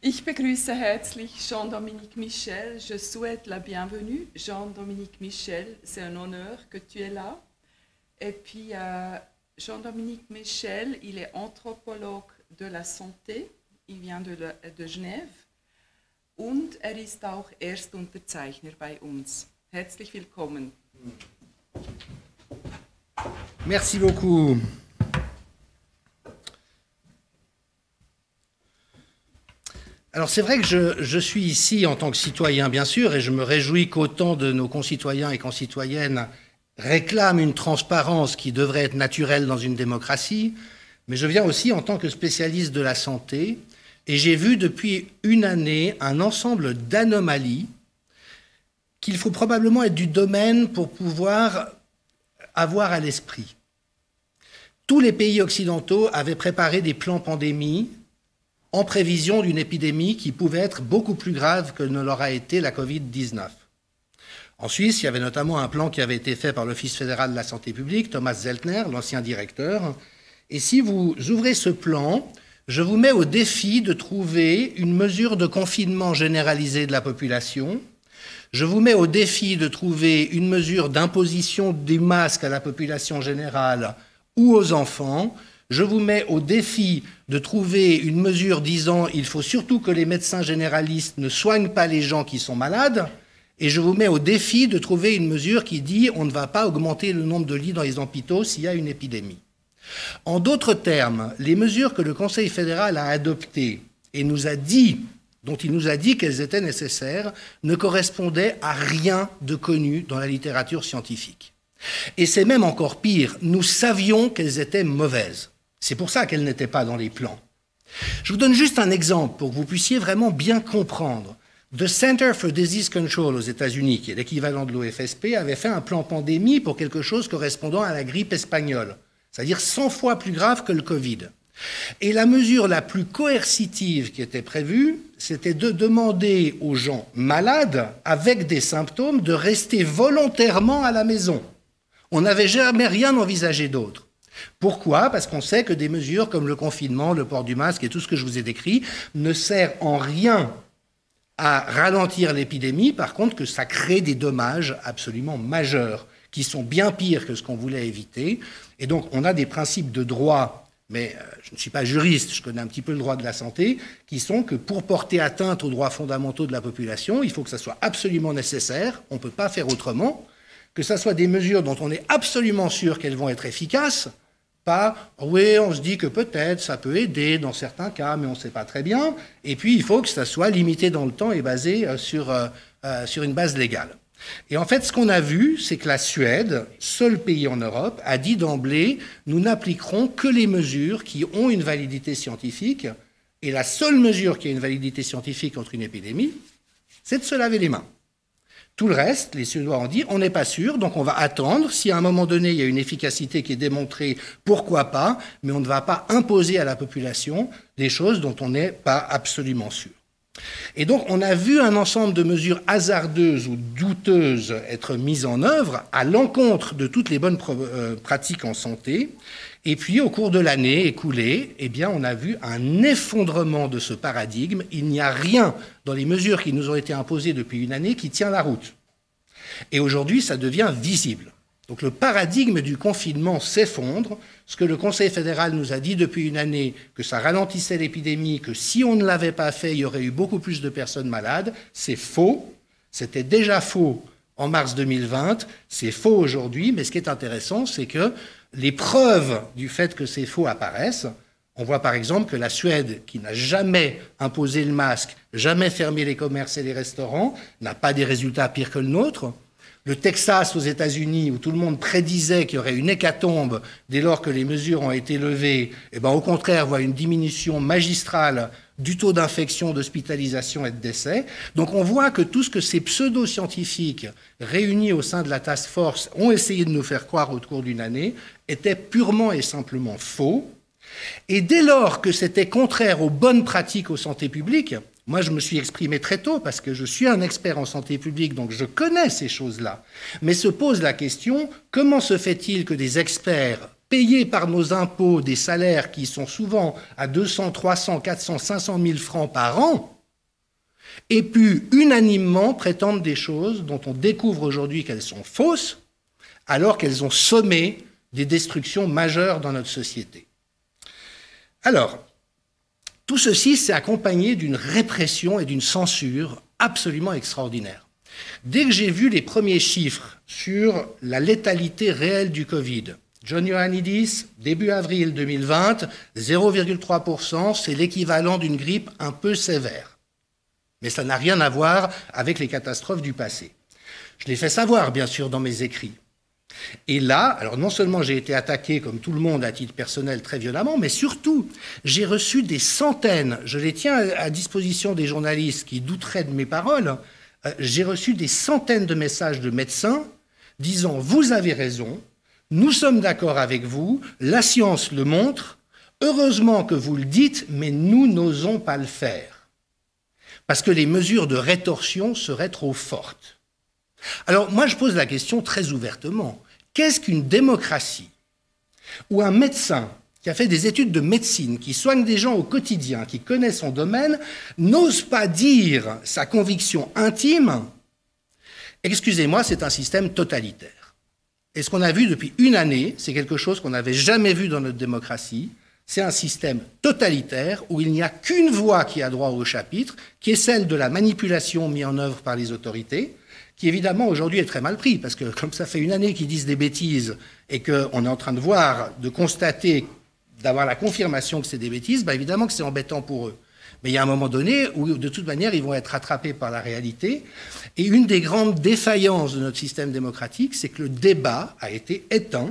Ich begrüße herzlich Jean-Dominique Michel. Je souhaite la bienvenue. Jean-Dominique Michel, c'est un honneur que tu es là. Et puis, Jean-Dominique Michel, il est anthropologue de la santé. Il vient de Genève. Und ist auch Erstunterzeichner bei uns. Herzlich willkommen. Merci beaucoup. Alors c'est vrai que je suis ici en tant que citoyen, bien sûr, et je me réjouis qu'autant de nos concitoyens et concitoyennes réclament une transparence qui devrait être naturelle dans une démocratie, mais je viens aussi en tant que spécialiste de la santé, et j'ai vu depuis une année un ensemble d'anomalies qu'il faut probablement être du domaine pour pouvoir avoir à l'esprit. Tous les pays occidentaux avaient préparé des plans pandémie en prévision d'une épidémie qui pouvait être beaucoup plus grave que ne l'aura été la Covid-19. En Suisse, il y avait notamment un plan qui avait été fait par l'Office fédéral de la santé publique, Thomas Zeltner, l'ancien directeur. Et si vous ouvrez ce plan, je vous mets au défi de trouver une mesure de confinement généralisé de la population. Je vous mets au défi de trouver une mesure d'imposition des masques à la population générale ou aux enfants. Je vous mets au défi de trouver une mesure disant il faut surtout que les médecins généralistes ne soignent pas les gens qui sont malades. Et je vous mets au défi de trouver une mesure qui dit on ne va pas augmenter le nombre de lits dans les hôpitaux s'il y a une épidémie. En d'autres termes, les mesures que le Conseil fédéral a adoptées et dont il nous a dit qu'elles étaient nécessaires, ne correspondaient à rien de connu dans la littérature scientifique. Et c'est même encore pire, nous savions qu'elles étaient mauvaises. C'est pour ça qu'elles n'étaient pas dans les plans. Je vous donne juste un exemple pour que vous puissiez vraiment bien comprendre. The Center for Disease Control aux États-Unis, qui est l'équivalent de l'OFSP, avait fait un plan pandémie pour quelque chose correspondant à la grippe espagnole, c'est-à-dire 100 fois plus grave que le Covid. Et la mesure la plus coercitive qui était prévue, c'était de demander aux gens malades, avec des symptômes, de rester volontairement à la maison. On n'avait jamais rien envisagé d'autre. Pourquoi? Parce qu'on sait que des mesures comme le confinement, le port du masque et tout ce que je vous ai décrit ne sert en rien à ralentir l'épidémie, par contre que ça crée des dommages absolument majeurs, qui sont bien pires que ce qu'on voulait éviter. Et donc on a des principes de droit, mais je ne suis pas juriste, je connais un petit peu le droit de la santé, qui sont que pour porter atteinte aux droits fondamentaux de la population, il faut que ça soit absolument nécessaire, on ne peut pas faire autrement, que ça soit des mesures dont on est absolument sûr qu'elles vont être efficaces, pas « oui, on se dit que peut-être ça peut aider dans certains cas, mais on ne sait pas très bien », et puis il faut que ça soit limité dans le temps et basé sur une base légale. Et en fait, ce qu'on a vu, c'est que la Suède, seul pays en Europe, a dit d'emblée « nous n'appliquerons que les mesures qui ont une validité scientifique, et la seule mesure qui a une validité scientifique contre une épidémie, c'est de se laver les mains ». Tout le reste, les Suédois ont dit, on n'est pas sûr, donc on va attendre. Si à un moment donné, il y a une efficacité qui est démontrée, pourquoi pas, mais on ne va pas imposer à la population des choses dont on n'est pas absolument sûr. Et donc, on a vu un ensemble de mesures hasardeuses ou douteuses être mises en œuvre à l'encontre de toutes les bonnes pratiques en santé. Et puis, au cours de l'année écoulée, eh bien, on a vu un effondrement de ce paradigme. Il n'y a rien dans les mesures qui nous ont été imposées depuis une année qui tient la route. Et aujourd'hui, ça devient visible. Donc, le paradigme du confinement s'effondre. Ce que le Conseil fédéral nous a dit depuis une année, que ça ralentissait l'épidémie, que si on ne l'avait pas fait, il y aurait eu beaucoup plus de personnes malades, c'est faux. C'était déjà faux en mars 2020. C'est faux aujourd'hui. Mais ce qui est intéressant, c'est que les preuves du fait que c'est faux apparaissent. On voit par exemple que la Suède, qui n'a jamais imposé le masque, jamais fermé les commerces et les restaurants, n'a pas des résultats pires que le nôtre. Le Texas aux États-Unis, où tout le monde prédisait qu'il y aurait une hécatombe dès lors que les mesures ont été levées, eh ben, au contraire, voit une diminution magistrale du taux d'infection, d'hospitalisation et de décès. Donc on voit que tout ce que ces pseudo-scientifiques réunis au sein de la task force ont essayé de nous faire croire au cours d'une année était purement et simplement faux. Et dès lors que c'était contraire aux bonnes pratiques en santé publique, moi je me suis exprimé très tôt parce que je suis un expert en santé publique, donc je connais ces choses-là. Mais se pose la question, comment se fait-il que des experts payer par nos impôts des salaires qui sont souvent à 200, 300, 400, 500 000 francs par an, aient pu unanimement prétendre des choses dont on découvre aujourd'hui qu'elles sont fausses, alors qu'elles ont sommé des destructions majeures dans notre société. Alors, tout ceci s'est accompagné d'une répression et d'une censure absolument extraordinaire. Dès que j'ai vu les premiers chiffres sur la létalité réelle du Covid, John Ioannidis, début avril 2020, 0,3%, c'est l'équivalent d'une grippe un peu sévère. Mais ça n'a rien à voir avec les catastrophes du passé. Je l'ai fait savoir, bien sûr, dans mes écrits. Et là, alors non seulement j'ai été attaqué, comme tout le monde, à titre personnel, très violemment, mais surtout, j'ai reçu des centaines, je les tiens à disposition des journalistes qui douteraient de mes paroles, j'ai reçu des centaines de messages de médecins disant « Vous avez raison, nous sommes d'accord avec vous, la science le montre, heureusement que vous le dites, mais nous n'osons pas le faire. Parce que les mesures de rétorsion seraient trop fortes. » Alors moi je pose la question très ouvertement. Qu'est-ce qu'une démocratie où un médecin qui a fait des études de médecine, qui soigne des gens au quotidien, qui connaît son domaine, n'ose pas dire sa conviction intime? Excusez-moi, c'est un système totalitaire. Et ce qu'on a vu depuis une année, c'est quelque chose qu'on n'avait jamais vu dans notre démocratie. C'est un système totalitaire où il n'y a qu'une voix qui a droit au chapitre, qui est celle de la manipulation mise en œuvre par les autorités, qui évidemment aujourd'hui est très mal pris, parce que comme ça fait une année qu'ils disent des bêtises et qu'on est en train de voir, de constater, d'avoir la confirmation que c'est des bêtises, bah évidemment que c'est embêtant pour eux. Mais il y a un moment donné où, de toute manière, ils vont être rattrapés par la réalité. Et une des grandes défaillances de notre système démocratique, c'est que le débat a été éteint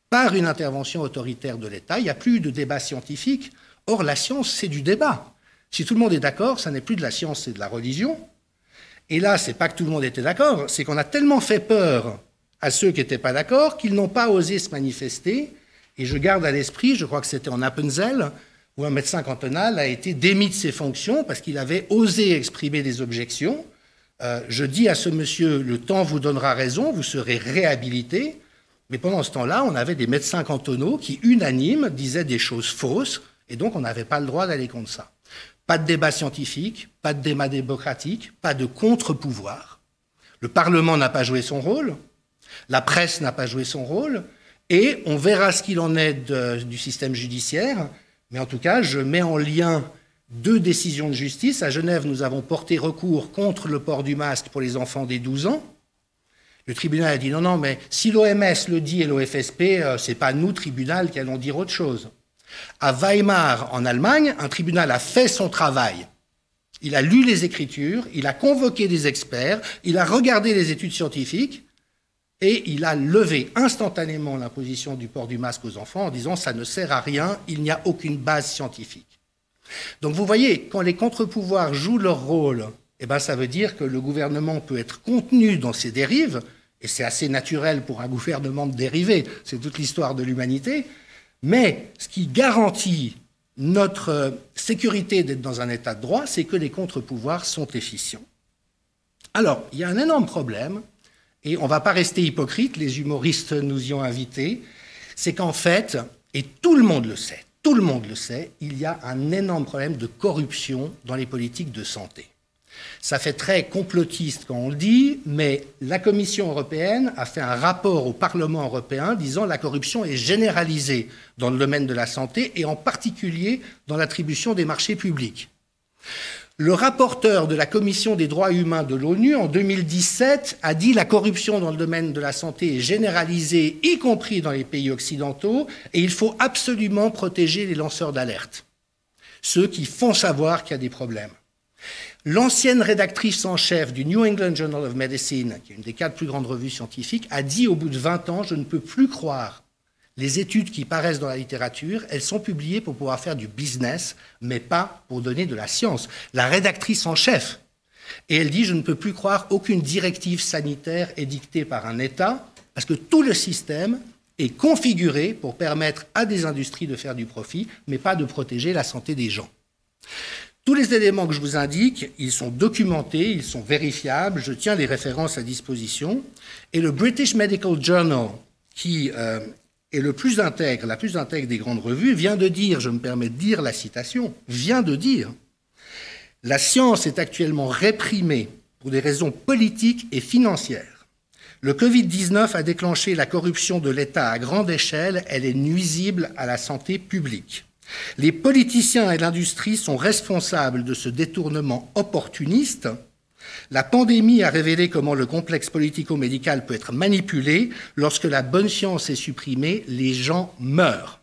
par une intervention autoritaire de l'État. Il n'y a plus de débat scientifique. Or, la science, c'est du débat. Si tout le monde est d'accord, ça n'est plus de la science, c'est de la religion. Et là, c'est pas que tout le monde était d'accord, c'est qu'on a tellement fait peur à ceux qui n'étaient pas d'accord qu'ils n'ont pas osé se manifester. Et je garde à l'esprit, je crois que c'était en Appenzell, où un médecin cantonal a été démis de ses fonctions parce qu'il avait osé exprimer des objections. Je dis à ce monsieur, le temps vous donnera raison, vous serez réhabilité. Mais pendant ce temps-là, on avait des médecins cantonaux qui, unanimes, disaient des choses fausses, et donc on n'avait pas le droit d'aller contre ça. Pas de débat scientifique, pas de débat démocratique, pas de contre-pouvoir. Le Parlement n'a pas joué son rôle, la presse n'a pas joué son rôle, et on verra ce qu'il en est du système judiciaire. Mais en tout cas, je mets en lien deux décisions de justice. À Genève, nous avons porté recours contre le port du masque pour les enfants des 12 ans. Le tribunal a dit non, mais si l'OMS le dit et l'OFSP, c'est pas nous, tribunal, qui allons dire autre chose. À Weimar, en Allemagne, un tribunal a fait son travail. Il a lu les écritures, il a convoqué des experts, il a regardé les études scientifiques et il a levé instantanément l'imposition du port du masque aux enfants en disant ça ne sert à rien, il n'y a aucune base scientifique. Donc vous voyez, quand les contre-pouvoirs jouent leur rôle, eh ben, ça veut dire que le gouvernement peut être contenu dans ses dérives, et c'est assez naturel pour un gouvernement de dériver, c'est toute l'histoire de l'humanité, mais ce qui garantit notre sécurité d'être dans un état de droit, c'est que les contre-pouvoirs sont efficients. Alors, il y a un énorme problème, et on ne va pas rester hypocrite, les humoristes nous y ont invités, c'est qu'en fait, et tout le monde le sait, il y a un énorme problème de corruption dans les politiques de santé. Ça fait très complotiste quand on le dit, mais la Commission européenne a fait un rapport au Parlement européen disant que la corruption est généralisée dans le domaine de la santé et en particulier dans l'attribution des marchés publics. Le rapporteur de la Commission des droits humains de l'ONU, en 2017, a dit que la corruption dans le domaine de la santé est généralisée, y compris dans les pays occidentaux, et il faut absolument protéger les lanceurs d'alerte, ceux qui font savoir qu'il y a des problèmes. L'ancienne rédactrice en chef du New England Journal of Medicine, qui est une des 4 plus grandes revues scientifiques, a dit au bout de 20 ans, je ne peux plus croire les études qui paraissent dans la littérature, elles sont publiées pour pouvoir faire du business, mais pas pour donner de la science. La rédactrice en chef. Et elle dit, je ne peux plus croire aucune directive sanitaire édictée par un État, parce que tout le système est configuré pour permettre à des industries de faire du profit, mais pas de protéger la santé des gens. Tous les éléments que je vous indique, ils sont documentés, ils sont vérifiables, je tiens les références à disposition. Et le British Medical Journal, qui et la plus intègre des grandes revues, vient de dire, je me permets de dire la citation, vient de dire « La science est actuellement réprimée pour des raisons politiques et financières. Le Covid-19 a déclenché la corruption de l'État à grande échelle, elle est nuisible à la santé publique. Les politiciens et l'industrie sont responsables de ce détournement opportuniste. La pandémie a révélé comment le complexe politico-médical peut être manipulé. Lorsque la bonne science est supprimée, les gens meurent. »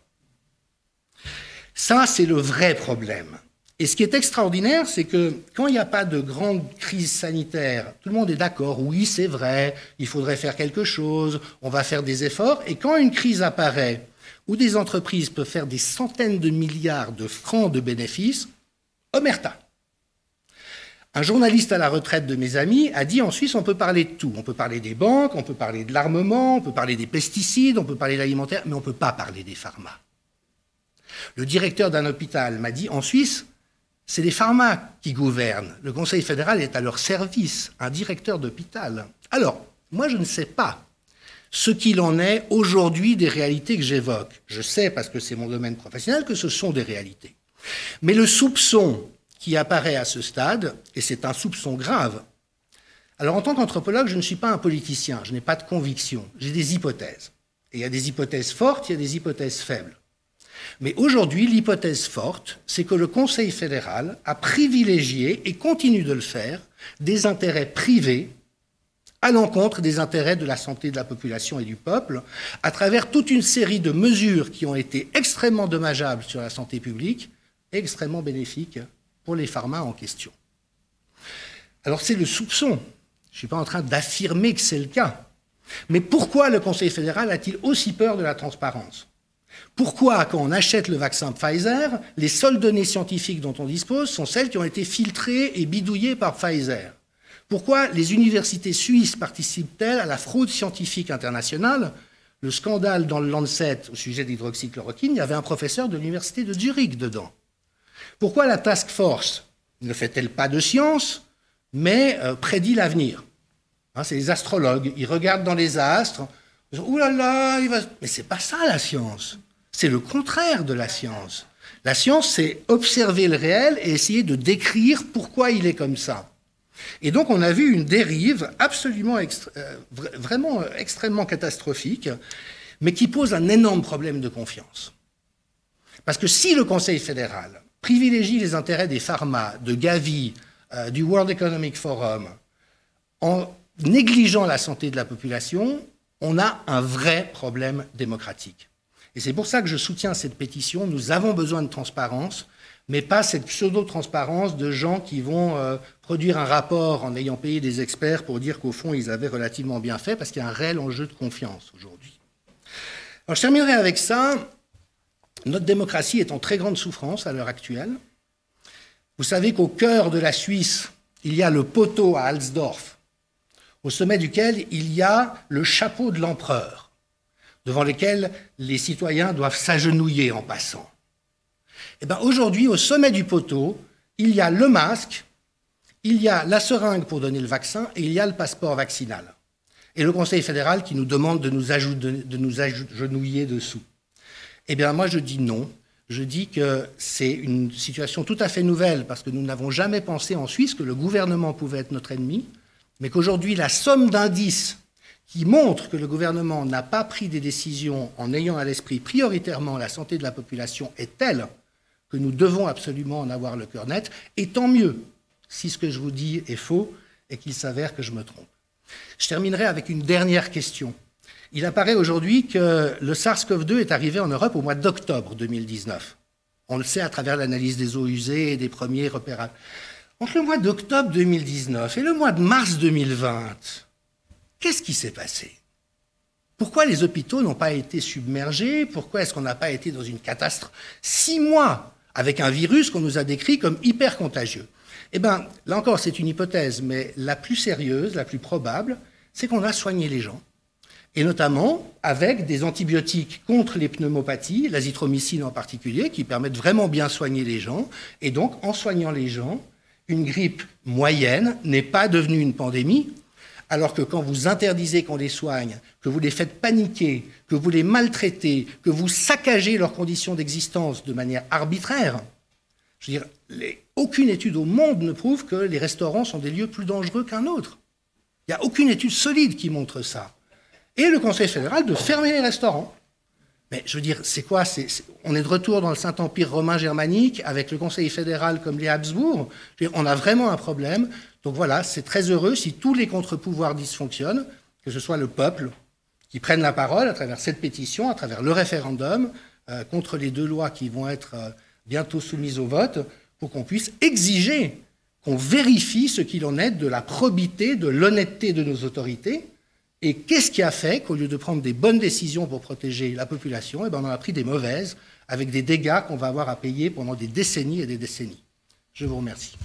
Ça, c'est le vrai problème. Et ce qui est extraordinaire, c'est que quand il n'y a pas de grande crise sanitaire, tout le monde est d'accord, oui, c'est vrai, il faudrait faire quelque chose, on va faire des efforts. Et quand une crise apparaît, où des entreprises peuvent faire des centaines de milliards de francs de bénéfices, omerta. Un journaliste à la retraite de mes amis a dit en Suisse, on peut parler de tout. On peut parler des banques, on peut parler de l'armement, on peut parler des pesticides, on peut parler de l'alimentaire, mais on ne peut pas parler des pharma. Le directeur d'un hôpital m'a dit, en Suisse, c'est les pharma qui gouvernent. Le Conseil fédéral est à leur service, un directeur d'hôpital. Alors, moi, je ne sais pas ce qu'il en est aujourd'hui des réalités que j'évoque. Je sais, parce que c'est mon domaine professionnel, que ce sont des réalités. Mais le soupçon qui apparaît à ce stade, et c'est un soupçon grave. Alors, en tant qu'anthropologue, je ne suis pas un politicien, je n'ai pas de conviction, j'ai des hypothèses. Et il y a des hypothèses fortes, il y a des hypothèses faibles. Mais aujourd'hui, l'hypothèse forte, c'est que le Conseil fédéral a privilégié, et continue de le faire, des intérêts privés à l'encontre des intérêts de la santé de la population et du peuple, à travers toute une série de mesures qui ont été extrêmement dommageables sur la santé publique et extrêmement bénéfiques pour les pharma en question. Alors c'est le soupçon. Je ne suis pas en train d'affirmer que c'est le cas. Mais pourquoi le Conseil fédéral a-t-il aussi peur de la transparence? Pourquoi, quand on achète le vaccin Pfizer, les seules données scientifiques dont on dispose sont celles qui ont été filtrées et bidouillées par Pfizer? Pourquoi les universités suisses participent-elles à la fraude scientifique internationale? Le scandale dans le Lancet au sujet de l'hydroxychloroquine, il y avait un professeur de l'université de Zurich dedans. Pourquoi la task force ne fait-elle pas de science, mais prédit l'avenir? Hein, c'est les astrologues, ils regardent dans les astres, ils disent « Ouh là là, il va... » Mais c'est pas ça la science, c'est le contraire de la science. La science, c'est observer le réel et essayer de décrire pourquoi il est comme ça. Et donc on a vu une dérive absolument vraiment extrêmement catastrophique, mais qui pose un énorme problème de confiance. Parce que si le Conseil fédéral privilégie les intérêts des pharma, de Gavi, du World Economic Forum, en négligeant la santé de la population, on a un vrai problème démocratique. Et c'est pour ça que je soutiens cette pétition. Nous avons besoin de transparence, mais pas cette pseudo-transparence de gens qui vont produire un rapport en ayant payé des experts pour dire qu'au fond, ils avaient relativement bien fait, parce qu'il y a un réel enjeu de confiance aujourd'hui. Alors, je terminerai avec ça. Notre démocratie est en très grande souffrance à l'heure actuelle. Vous savez qu'au cœur de la Suisse, il y a le poteau à Alsdorf, au sommet duquel il y a le chapeau de l'empereur, devant lequel les citoyens doivent s'agenouiller en passant. Eh bien, aujourd'hui, au sommet du poteau, il y a le masque, il y a la seringue pour donner le vaccin et il y a le passeport vaccinal. Et le Conseil fédéral qui nous demande de nous agenouiller dessous. Eh bien, moi, je dis non. Je dis que c'est une situation tout à fait nouvelle parce que nous n'avons jamais pensé en Suisse que le gouvernement pouvait être notre ennemi, mais qu'aujourd'hui, la somme d'indices qui montrent que le gouvernement n'a pas pris des décisions en ayant à l'esprit prioritairement la santé de la population est telle que nous devons absolument en avoir le cœur net, et tant mieux si ce que je vous dis est faux et qu'il s'avère que je me trompe. Je terminerai avec une dernière question. Il apparaît aujourd'hui que le SARS-CoV-2 est arrivé en Europe au mois d'octobre 2019. On le sait à travers l'analyse des eaux usées et des premiers repérages. Entre le mois d'octobre 2019 et le mois de mars 2020, qu'est-ce qui s'est passé? Pourquoi les hôpitaux n'ont pas été submergés? Pourquoi est-ce qu'on n'a pas été dans une catastrophe? 6 mois avec un virus qu'on nous a décrit comme hyper contagieux. Eh bien, là encore, c'est une hypothèse, mais la plus sérieuse, la plus probable, c'est qu'on a soigné les gens. Et notamment avec des antibiotiques contre les pneumopathies, l'azithromycine en particulier, qui permettent vraiment bien soigner les gens. Et donc, en soignant les gens, une grippe moyenne n'est pas devenue une pandémie, Alors que quand vous interdisez qu'on les soigne, que vous les faites paniquer, que vous les maltraitez, que vous saccagez leurs conditions d'existence de manière arbitraire, je veux dire, aucune étude au monde ne prouve que les restaurants sont des lieux plus dangereux qu'un autre. Il n'y a aucune étude solide qui montre ça. Et le Conseil fédéral de fermer les restaurants. Mais je veux dire, c'est quoi? On est de retour dans le Saint-Empire romain germanique avec le Conseil fédéral comme les Habsbourg. On a vraiment un problème. Donc voilà, c'est très heureux si tous les contre-pouvoirs dysfonctionnent, que ce soit le peuple qui prenne la parole à travers cette pétition, à travers le référendum, contre les 2 lois qui vont être bientôt soumises au vote, pour qu'on puisse exiger qu'on vérifie ce qu'il en est de la probité, de l'honnêteté de nos autorités. Et qu'est-ce qui a fait qu'au lieu de prendre des bonnes décisions pour protéger la population, eh bien on en a pris des mauvaises, avec des dégâts qu'on va avoir à payer pendant des décennies et des décennies. Je vous remercie.